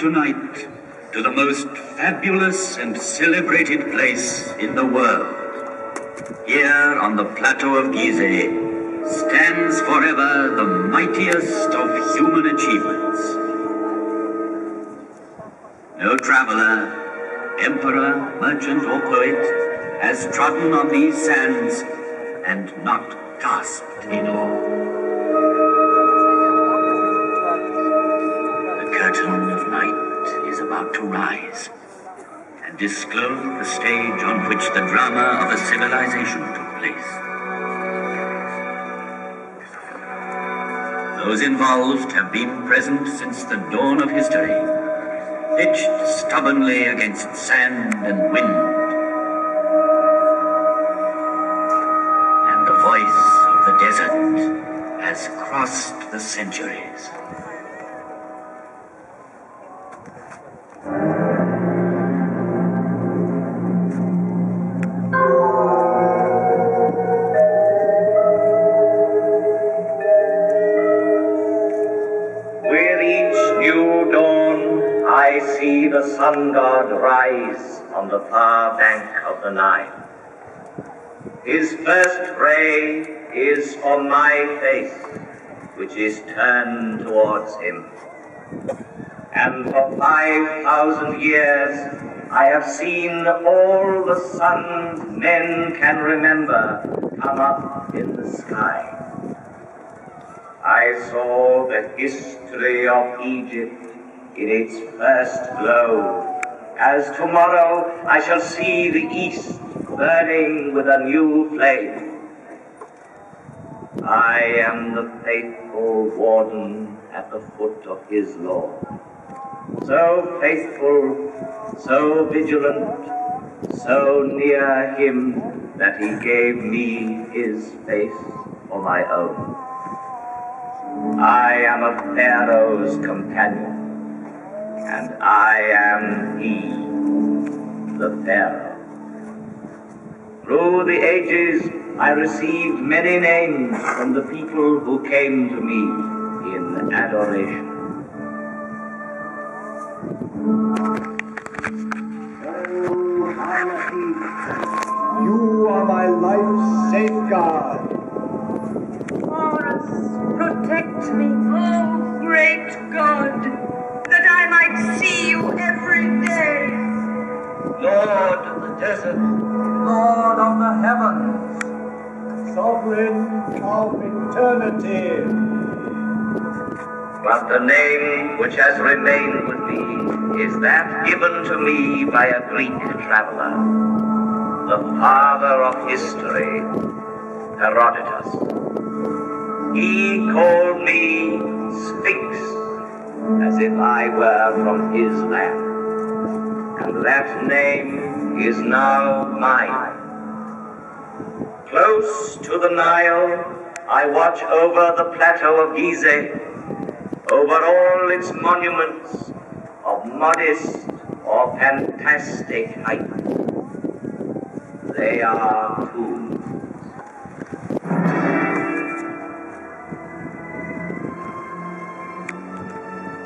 tonight to the most fabulous and celebrated place in the world. Here on the plateau of Gizeh stands forever the mightiest of human achievements. No traveler, emperor, merchant, or poet has trodden on these sands and not gasped in awe. The curtain of night is about to rise and disclose the stage on which the drama of a civilization took place. Those involved have been present since the dawn of history, pitched stubbornly against sand and wind. And the voice of the desert has crossed the centuries. The sun god rise on the far bank of the Nile. His first ray is on my face, which is turned towards him. And for 5,000 years I have seen all the suns men can remember come up in the sky. I saw the history of Egypt in its first glow, as tomorrow I shall see the east burning with a new flame. I am the faithful warden at the foot of his law, so faithful, so vigilant, so near him that he gave me his face for my own. I am a pharaoh's companion, and I am he, the Pharaoh. Through the ages, I received many names from the people who came to me in adoration. Oh, High, you are my life's safeguard. Horus, protect me, oh great God, that I might see you every day. Lord of the desert, Lord of the heavens, Sovereign of eternity. but the name which has remained with me is that given to me by a Greek traveler, the father of history, Herodotus. He called me Sphinx, as if I were from his land, and that name is now mine. Close to the Nile, I watch over the plateau of Gizeh, over all its monuments of modest or fantastic height. They are tombs.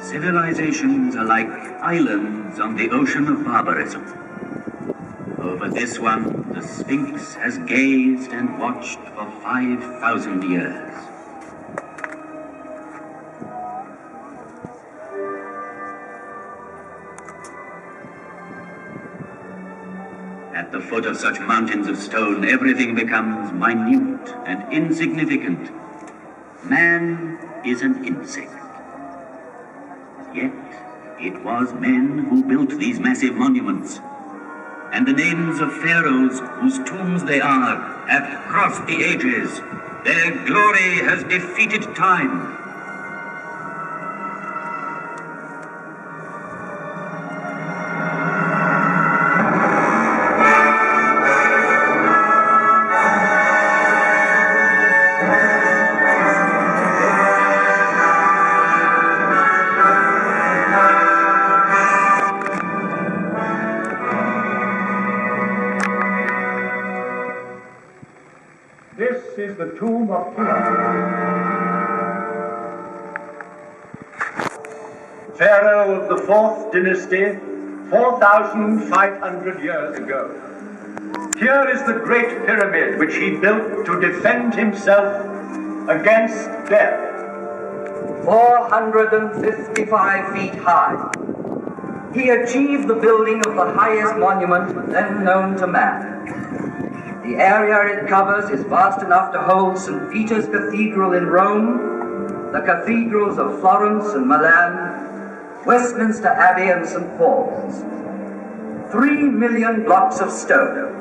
Civilizations are like islands on the ocean of barbarism. Over this one, the Sphinx has gazed and watched for 5,000 years. At the foot of such mountains of stone, everything becomes minute and insignificant. Man is an insect. Yet, it was men who built these massive monuments, and the names of pharaohs whose tombs they are have crossed the ages. Their glory has defeated time. This is the tomb of Kings. pharaoh of the 4th dynasty, 4,500 years ago. Here is the great pyramid which he built to defend himself against death. 455 feet high. He achieved the building of the highest monument then known to man. The area it covers is vast enough to hold St. Peter's Cathedral in Rome, the cathedrals of Florence and Milan, Westminster Abbey and St. Paul's. 3 million blocks of stone,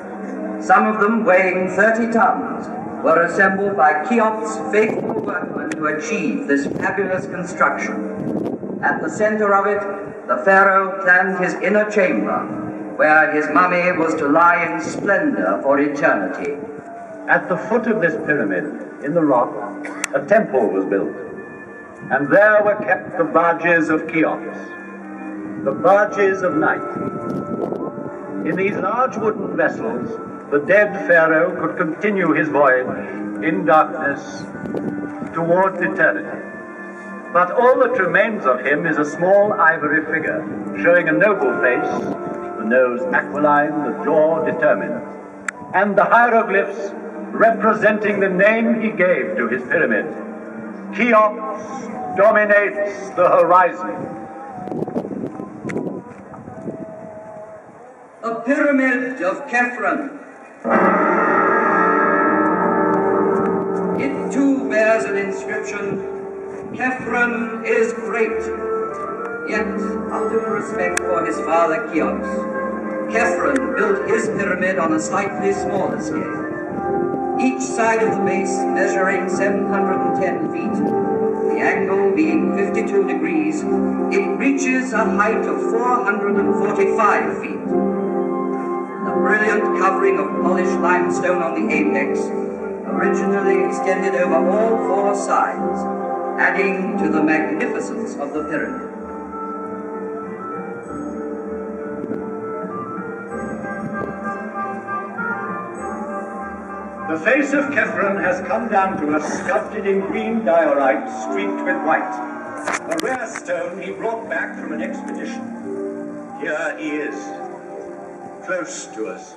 some of them weighing 30 tons, were assembled by Cheops' faithful workmen to achieve this fabulous construction. At the center of it, the pharaoh planned his inner chamber, where his mummy was to lie in splendor for eternity. At the foot of this pyramid, in the rock, a temple was built, and there were kept the barges of Cheops, the barges of night. In these large wooden vessels, the dead pharaoh could continue his voyage in darkness towards eternity. But all that remains of him is a small ivory figure, showing a noble face, the nose aquiline, the jaw determined, and the hieroglyphs representing the name he gave to his pyramid. Cheops dominates the horizon. The Pyramid of Khephren. It too bears an inscription, Khephren is great. Yet, out of respect for his father Cheops, Khephren built his pyramid on a slightly smaller scale. Each side of the base measuring 710 feet, the angle being 52 degrees, it reaches a height of 445 feet. The brilliant covering of polished limestone on the apex originally extended over all 4 sides, adding to the magnificence of the pyramid. The face of Khephren has come down to us sculpted in green diorite streaked with white, a rare stone he brought back from an expedition. Here he is, close to us,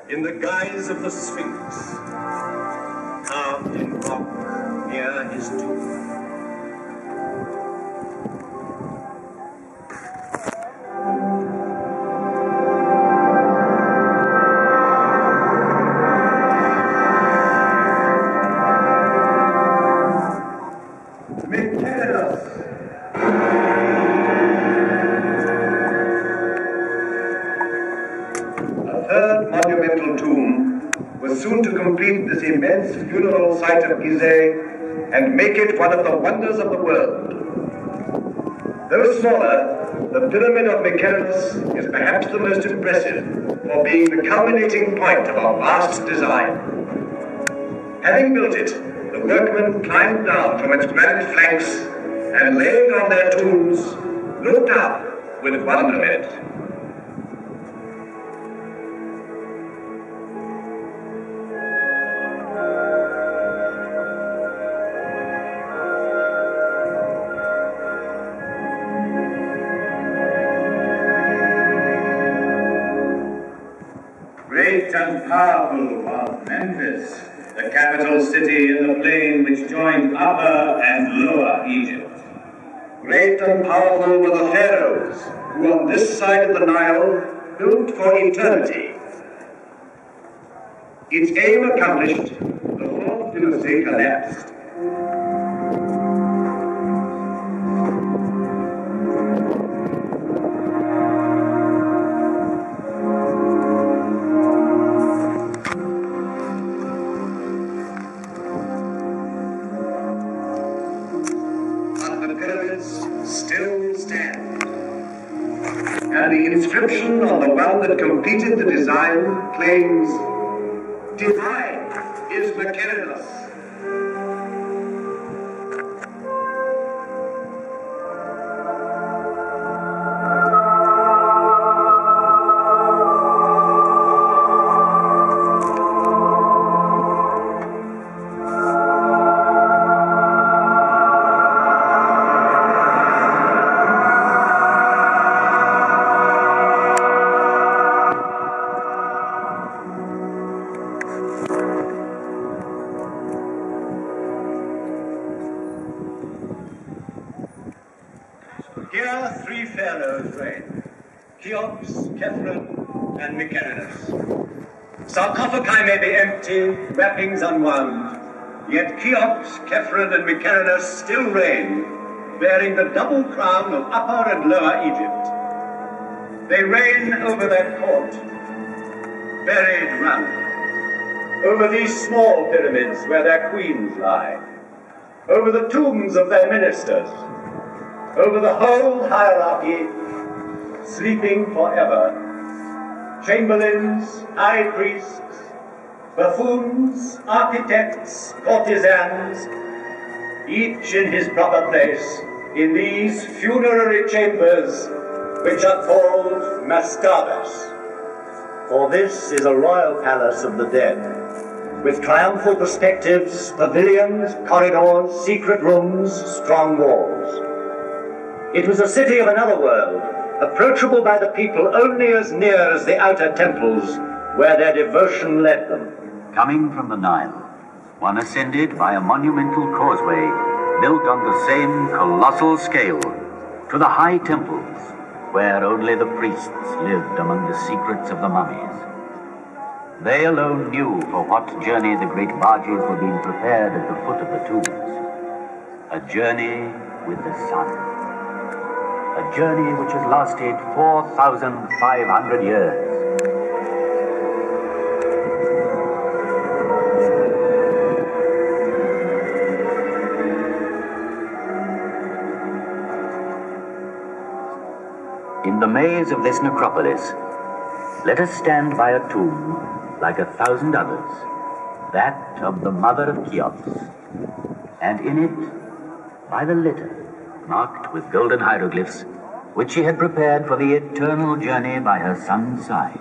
in the guise of the Sphinx, carved in rock near his tomb. Soon to complete this immense funeral site of Gizeh and make it one of the wonders of the world. Though smaller, the Pyramid of Mykerinos is perhaps the most impressive for being the culminating point of our vast design. Having built it, the workmen climbed down from its granite flanks and laying on their tools, looked up with wonderment. Great and powerful was Memphis, the capital city in the plain which joined Upper and Lower Egypt. Great and powerful were the pharaohs, who on this side of the Nile built for eternity. Its aim accomplished, the 4th dynasty collapsed. And the inscription on the one that completed the design claims, "Divine is Mykerinos." Cheops, Kefren, and Mykerinus. Sarcophagi may be empty, wrappings unwound, yet Cheops, Kefren, and Mykerinus still reign, bearing the double crown of Upper and Lower Egypt. They reign over their court, buried round, over these small pyramids where their queens lie, over the tombs of their ministers, over the whole hierarchy, sleeping forever. Chamberlains, high priests, buffoons, architects, courtesans, each in his proper place in these funerary chambers which are called mastabas. For this is a royal palace of the dead, with triumphal perspectives, pavilions, corridors, secret rooms, strong walls. It was a city of another world, approachable by the people only as near as the outer temples where their devotion led them. Coming from the Nile, one ascended by a monumental causeway built on the same colossal scale to the high temples where only the priests lived among the secrets of the mummies. They alone knew for what journey the great barges were being prepared at the foot of the tombs. A journey with the sun. A journey which has lasted 4,500 years. In the maze of this necropolis, let us stand by a tomb like 1,000 others, that of the mother of Cheops, and in it, by the litter, marked with golden hieroglyphs, which she had prepared for the eternal journey by her son's side.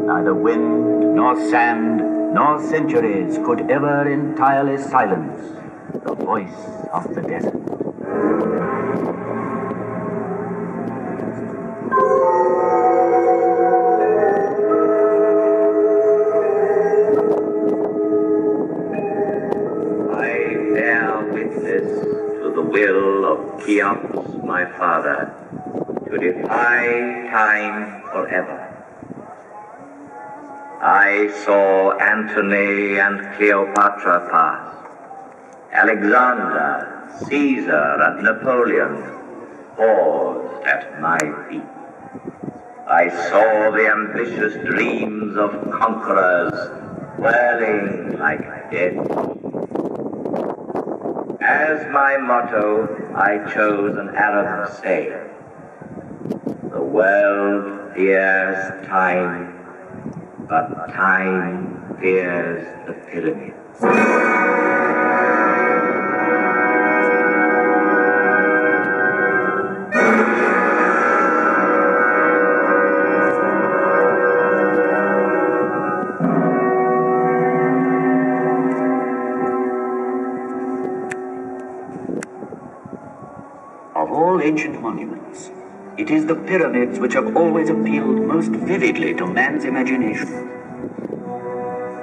Neither wind, nor sand, nor centuries could ever entirely silence the voice of the desert. Cheops, my father, to defy time forever. I saw Antony and Cleopatra pass, Alexander, Caesar, and Napoleon paused at my feet. I saw the ambitious dreams of conquerors whirling like dead. As my motto, I chose an Arab saying: the world fears time, but time fears the pyramids. Ancient monuments, it is the pyramids which have always appealed most vividly to man's imagination.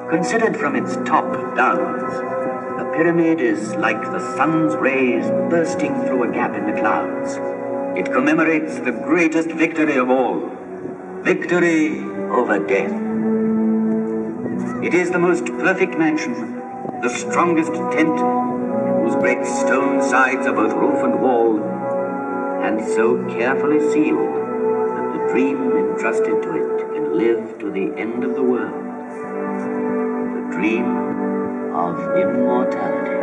Considered from its top downwards, the pyramid is like the sun's rays bursting through a gap in the clouds. It commemorates the greatest victory of all, victory over death. It is the most perfect mansion, the strongest tent, whose great stone sides are both roof and wall, and so carefully sealed that the dream entrusted to it can live to the end of the world. The dream of immortality.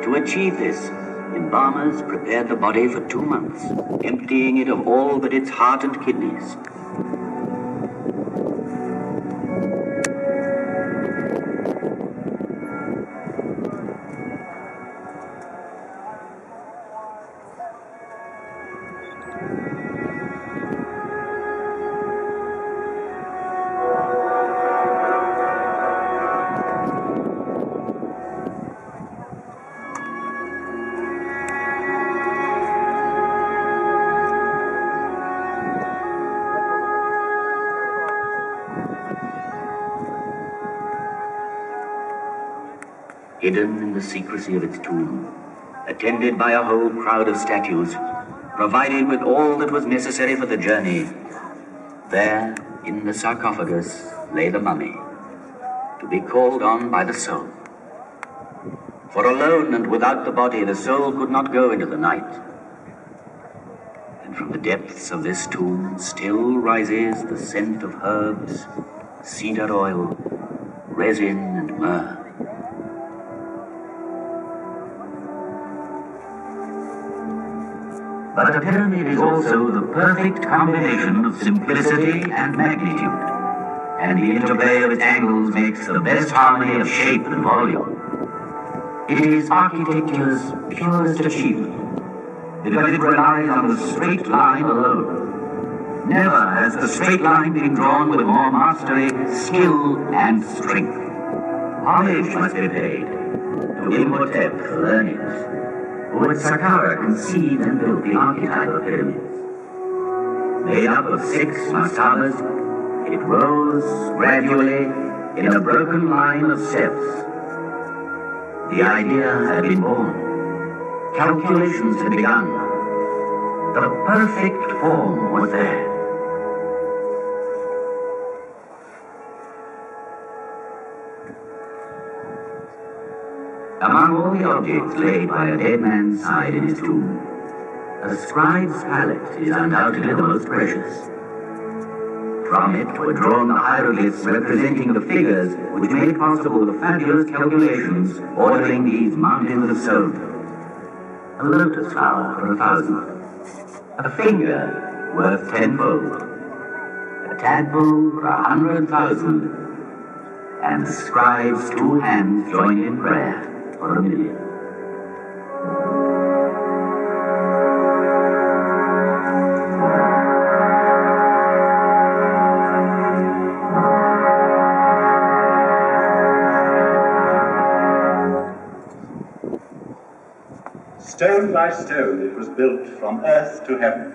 To achieve this, embalmers prepared the body for 2 months, emptying it of all but its heart and kidneys. hidden in the secrecy of its tomb, attended by a whole crowd of statues, provided with all that was necessary for the journey, there, in the sarcophagus, lay the mummy, to be called on by the soul. For alone and without the body, the soul could not go into the night. And from the depths of this tomb still rises the scent of herbs, cedar oil, resin, and myrrh. But a pyramid is also the perfect combination of simplicity and magnitude, and the interplay of its angles makes the best harmony of shape and volume. It is architecture's purest achievement, because it relies on the straight line alone. Never has the straight line been drawn with more mastery, skill, and strength. Homage must be paid to Imhotep, the learned, who at Saqqara conceived and built the archetype of pyramids. Made up of 6 mastabas, it rose gradually in a broken line of steps. The idea had been born. Calculations had begun. The perfect form was there. Among all the objects laid by a dead man's side in his tomb, a scribe's palette is undoubtedly the most precious. From it were drawn the hieroglyphs representing the figures which made possible the fabulous calculations bordering these mountains of stone. A lotus flower for 1,000, a finger worth 10-fold, a tadpole for 100,000, and the scribe's 2 hands joined in prayer for 1,000,000. Stone by stone it was built from earth to heaven.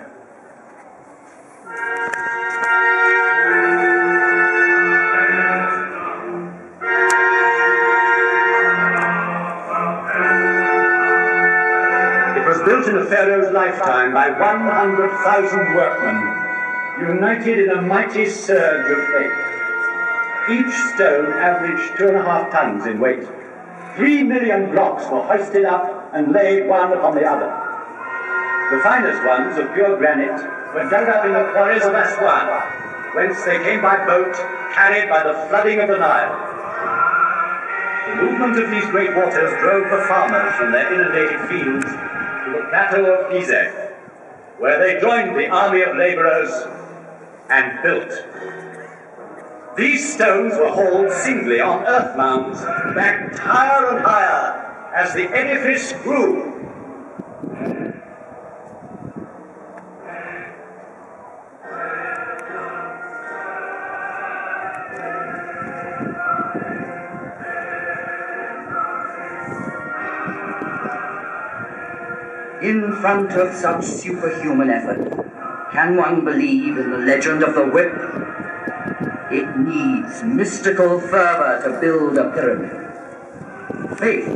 It was built in a pharaoh's lifetime by 100,000 workmen, united in a mighty surge of faith. Each stone averaged 2.5 tons in weight. 3 million blocks were hoisted up and laid one upon the other. The finest ones of pure granite were dug up in the quarries of Aswan, whence they came by boat, carried by the flooding of the Nile. The movement of these great waters drove the farmers from their inundated fields to the plateau of Gizeh, where they joined the army of laborers and built. These stones were hauled singly on earth mounds, backed higher and higher as the edifice grew. In front of such superhuman effort, can one believe in the legend of the whip? It needs mystical fervor to build a pyramid. Faith